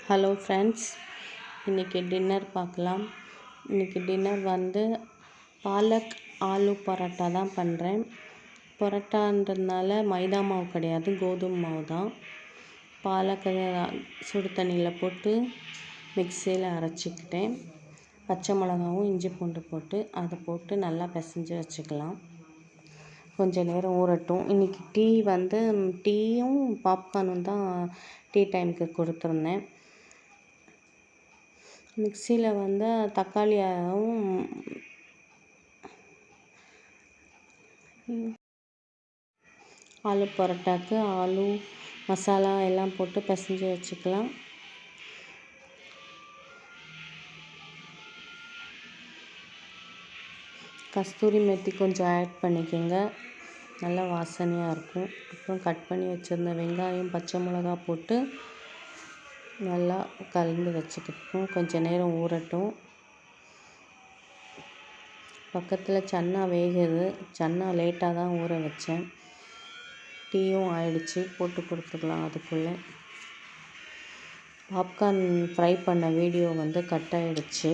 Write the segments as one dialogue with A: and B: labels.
A: Hello friends, இன்றைக்கி dinner பார்க்கலாம். இன்றைக்கி டின்னர் வந்து பாலக் ஆலு பரோட்டா தான் பண்ணுறேன். பரோட்டான்றதுனால மைதா மாவு கிடையாது, கோதுமை மாவு தான். பாலக்கை சுடு தண்ணியில் போட்டு மிக்சியில் அரைச்சிக்கிட்டேன். பச்சை மிளகாவும் இஞ்சி பூண்டு போட்டு அதை போட்டு நல்லா பிசைஞ்சு வச்சுக்கலாம். கொஞ்சம் நேரம் ஊறட்டும். இன்றைக்கி டீயும் பாப்கார்னும் தான் டீ டைமுக்கு கொடுத்துருந்தேன். மிக்சியில் வந்து தக்காளியாகவும் ஆலு பரோட்டாக்கு ஆலு மசாலா எல்லாம் போட்டு பிசைஞ்சு வச்சுக்கலாம். கஸ்தூரி மெத்தி கொஞ்சம் ஆட் பண்ணிக்கோங்க, நல்லா வாசனையாக இருக்கும். அப்புறம் கட் பண்ணி வச்சுருந்த வெங்காயம் பச்சை மிளகா போட்டு நல்லா கலந்து வச்சுக்கிட்டோம். கொஞ்சம் நேரம் ஊறட்டும். பக்கத்தில் சன்னா வேகுது. சன்னா லேட்டாக தான் ஊற வச்சேன். டீயும் ஆயிடுச்சு, போட்டு கொடுத்துக்கலாம். அதுக்குள்ளே பாப்கார்ன் ஃப்ரை பண்ண வீடியோ வந்து கட் ஆகிடுச்சு.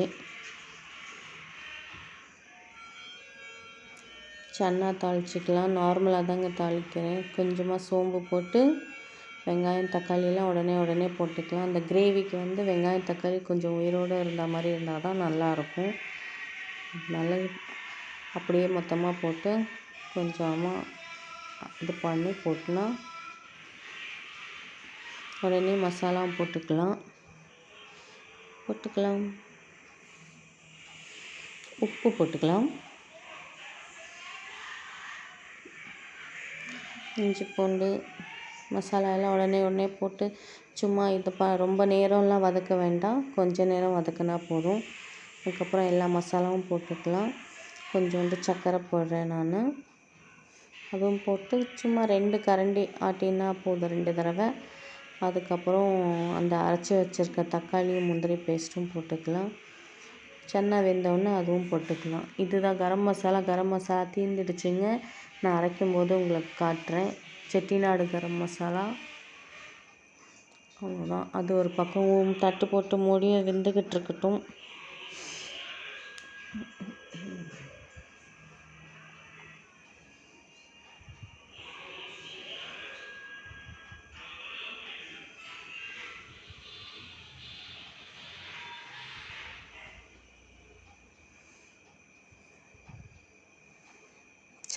A: சன்னா தாளிச்சிக்கலாம். நார்மலாக தாங்க தாளிக்கிறேன். கொஞ்சமாக சோம்பு போட்டு வெங்காயம் தக்காளியெல்லாம் உடனே போட்டுக்கலாம். அந்த கிரேவிக்கு வந்து வெங்காயம் தக்காளி கொஞ்சம் உயிரோடு இருந்த மாதிரி இருந்தால் தான் நல்லாயிருக்கும். நல்லா அப்படியே மொத்தமாக போட்டு கொஞ்சமாக இது பண்ணி போட்டுனா உடனே மசாலா போட்டுக்கலாம். உப்பு போட்டுக்கலாம். இஞ்சி பூண்டு மசாலா எல்லாம் உடனே போட்டு சும்மா ரொம்ப நேரம்லாம் வதக்க வேண்டாம், கொஞ்சம் நேரம் வதக்கினா போதும். அதுக்கப்புறம் எல்லா மசாலாவும் போட்டுக்கலாம். கொஞ்சோண்டு சர்க்கரை போடுறேன் நான். அதுவும் போட்டு சும்மா 2 கரண்டி ஆட்டினா போதும், 2 தடவை. அதுக்கப்புறம் அந்த அரைச்சி வச்சுருக்க தக்காளி முந்திரி பேஸ்ட்டும் போட்டுக்கலாம். சன்னா வெந்தோடனே அதுவும் போட்டுக்கலாம். இதுதான் கரம் மசாலா தீர்ந்துடுச்சுங்க. நான் அரைக்கும் போது உங்களுக்கு காட்டுறேன். செட்டிநாடு கரம் மசாலா, அவ்வளோதான். அது ஒரு பக்கம் தட்டு போட்டு மூடி வெந்துக்கிட்டு இருக்கட்டும்.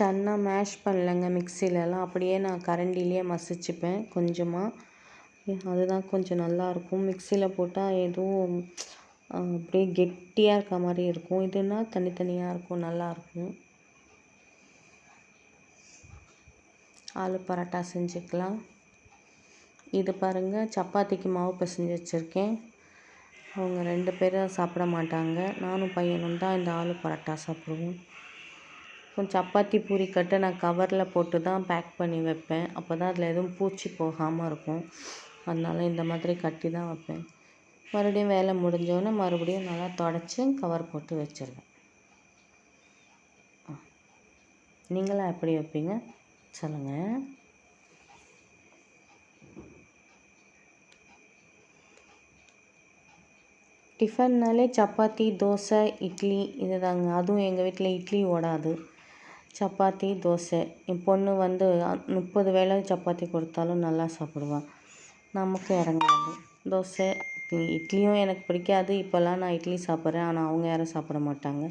A: சன்னா மேஷ் பண்ணலைங்க மிக்சிலலாம், அப்படியே நான் கரண்டிலேயே மசிச்சுப்பேன் கொஞ்சமாக. அதுதான் கொஞ்சம் நல்லாயிருக்கும். மிக்சியில் போட்டால் எதுவும் அப்படியே கெட்டியாக இருக்க மாதிரி இருக்கும். இதுனா தனித்தனியாக இருக்கும், நல்லாயிருக்கும். ஆலு பரோட்டா செஞ்சுக்கலாம். இது பாருங்கள், சப்பாத்திக்கு மாவு பிசைஞ்சு வச்சுருக்கேன். அவங்க 2 பேரும் சாப்பிட மாட்டாங்க. நானும் பையனும் தான் இந்த ஆலு பரோட்டா சாப்பிடுவோம். கொஞ்சம் சப்பாத்தி பூரி கட்டை நான் கவரில் போட்டு தான் பேக் பண்ணி வைப்பேன். அப்போ தான் அதில் எதுவும் பூச்சி போகாமல் இருக்கும். அதனால் இந்த மாதிரி கட்டி தான் வைப்பேன். மறுபடியும் வேலை முடிஞ்சோடனே மறுபடியும் நல்லா துடைச்சி கவர் போட்டு வச்சுருவேன். நீங்களாம் எப்படி வைப்பீங்க சொல்லுங்கள். டிஃபன்னாலே சப்பாத்தி, தோசை, இட்லி இது தாங்க. அதுவும் எங்கள் வீட்டில் இட்லி ஓடாது, சப்பாத்தி, தோசை. என் பொண்ணு வந்து 30 வேளை சப்பாத்தி கொடுத்தாலும் நல்லா சாப்பிடுவாள். நமக்கு இறங்காது. தோசை, இட்லியும் எனக்கு பிடிக்காது. இப்போல்லாம் நான் இட்லி சாப்பிட்றேன், ஆனால் அவங்க யாரும் சாப்பிட மாட்டாங்க.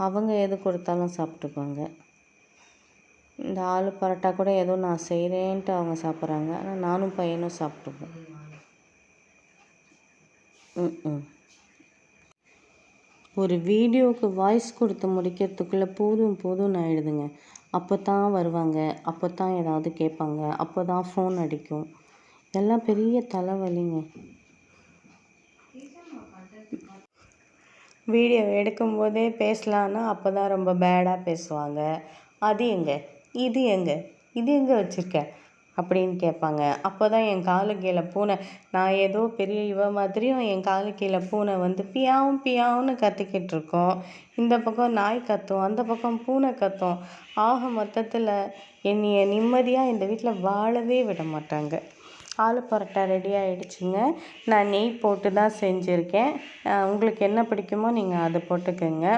A: அவங்க எது கொடுத்தாலும் சாப்பிட்டுப்பாங்க. இந்த ஆலு பரோட்டா கூட ஏதோ நான் செய்கிறேன்ட்டு அவங்க சாப்பிட்றாங்க, ஆனால் நானும் பையனும் சாப்பிட்டுப்போம். ஒரு வீடியோவுக்கு வாய்ஸ் கொடுத்து முடிக்கிறதுக்குள்ளே போதும் ஆகிடுதுங்க. அப்போ தான் வருவாங்க, அப்போ தான் ஏதாவது கேட்பாங்க, அப்போ தான் ஃபோன் அடிக்கும். எல்லாம் பெரிய தலைவலிங்க. வீடியோ எடுக்கும்போதே பேசலான்னா அப்போ தான் ரொம்ப பேடாக பேசுவாங்க. அது எங்கே, இது எங்கே வச்சுருக்க அப்படின்னு கேட்பாங்க. அப்போ தான் என் காலு கீழே பூனை, நான் ஏதோ பெரிய இவ மாதிரியும் என் காலு கீழே பூனை வந்து பியாவுன்னு கத்திக்கிட்டு இருக்கோம். இந்த பக்கம் நாய் கத்தும், அந்த பக்கம் பூனை கத்தும். ஆக மொத்தத்தில் என்னைய நிம்மதியாக இந்த வீட்டில் வாழவே விட மாட்டாங்க. ஆலு பரோட்டா ரெடி ஆகிடுச்சிங்க. நான் நெய் போட்டு தான் செஞ்சுருக்கேன். உங்களுக்கு என்ன பிடிக்குமோ நீங்கள் அதை போட்டுக்கோங்க.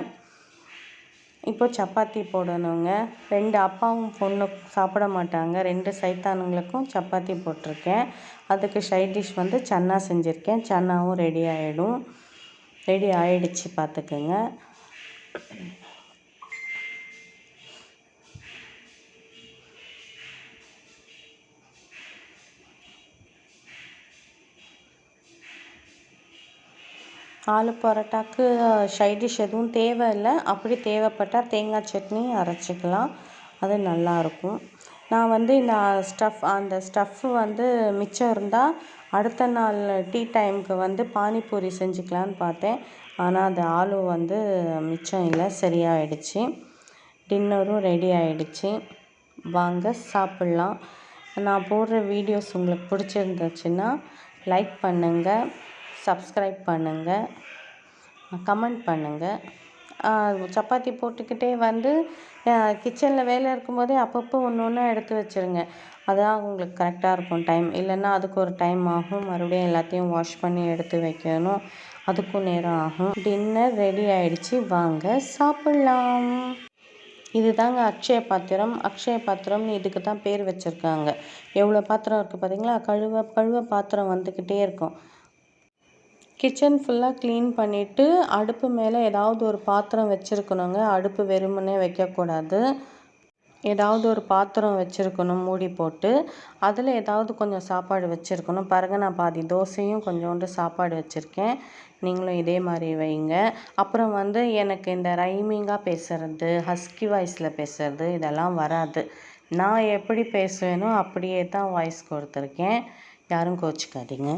A: இப்போ சப்பாத்தி போடணுங்க. 2 அப்பாவும் பொண்ணும் சாப்பிட மாட்டாங்க. 2 சைத்தானுங்களுக்கும் சப்பாத்தி போட்டிருக்கேன். அதுக்கு சைட் டிஷ் வந்து சன்னா செஞ்சுருக்கேன். சன்னாவும் ரெடி ஆகிடுச்சு பார்த்துக்குங்க. ஆலு பரோட்டாக்கு சைட் டிஷ் எதுவும் தேவையில்லை. அப்படி தேவைப்பட்டால் தேங்காய் சட்னி அரைச்சிக்கலாம். அது நல்லாயிருக்கும். நான் வந்து அந்த ஸ்டஃப்பு வந்து மிச்சம் இருந்தால் அடுத்த நாள் டீ டைமுக்கு வந்து பானிபூரி செஞ்சுக்கலான்னு பார்த்தேன். ஆனால் அது ஆலு வந்து மிச்சம் இல்லை, சரியாயிடுச்சு. டின்னரும் ரெடி ஆகிடுச்சு. வாங்க சாப்பிட்லாம். நான் போடுற வீடியோஸ் உங்களுக்கு பிடிச்சிருந்துச்சுன்னா லைக் பண்ணுங்கள், சப்ஸ்கிரைப் பண்ணுங்கள், கமெண்ட் பண்ணுங்கள். சப்பாத்தி போட்டுக்கிட்டே வந்து கிச்சனில் வேலை இருக்கும்போதே அப்பப்போ ஒன்று எடுத்து வச்சுருங்க. அதான் உங்களுக்கு கரெக்டாக இருக்கும் டைம். இல்லைன்னா அதுக்கு ஒரு டைம் ஆகும். மறுபடியும் எல்லாத்தையும் வாஷ் பண்ணி எடுத்து வைக்கணும். அதுக்கும் நேரம் ஆகும். டின்னர் ரெடி ஆகிடுச்சு. வாங்க சாப்பிட்லாம். இது தாங்க அக்ஷய பாத்திரம்னு இதுக்கு தான் பேர் வச்சுருக்காங்க. எவ்வளோ பாத்திரம் இருக்குது பார்த்தீங்களா? கழுவ பாத்திரம் வந்துக்கிட்டே இருக்கும். கிச்சன் ஃபுல்லாக க்ளீன் பண்ணிவிட்டு அடுப்பு மேலே ஏதாவது ஒரு பாத்திரம் வச்சுருக்கணுங்க. அடுப்பு வெறுமனே வைக்கக்கூடாது. ஏதாவது ஒரு பாத்திரம் வச்சுருக்கணும் மூடி போட்டு. அதில் ஏதாவது கொஞ்சம் சாப்பாடு வச்சுருக்கணும். பாருங்கள், நான் பாதி தோசையும் கொஞ்சோண்டு சாப்பாடு வச்சுருக்கேன். நீங்களும் இதே மாதிரி வைங்க. அப்புறம் வந்து எனக்கு இந்த ரைமிங்காக பேசுகிறது, ஹஸ்கி வாய்ஸில் பேசுகிறது இதெல்லாம் வராது. நான் எப்படி பேசுவேனோ அப்படியே தான் வாய்ஸ் கொடுத்துருக்கேன். யாரும் கோச்சிக்காதீங்க.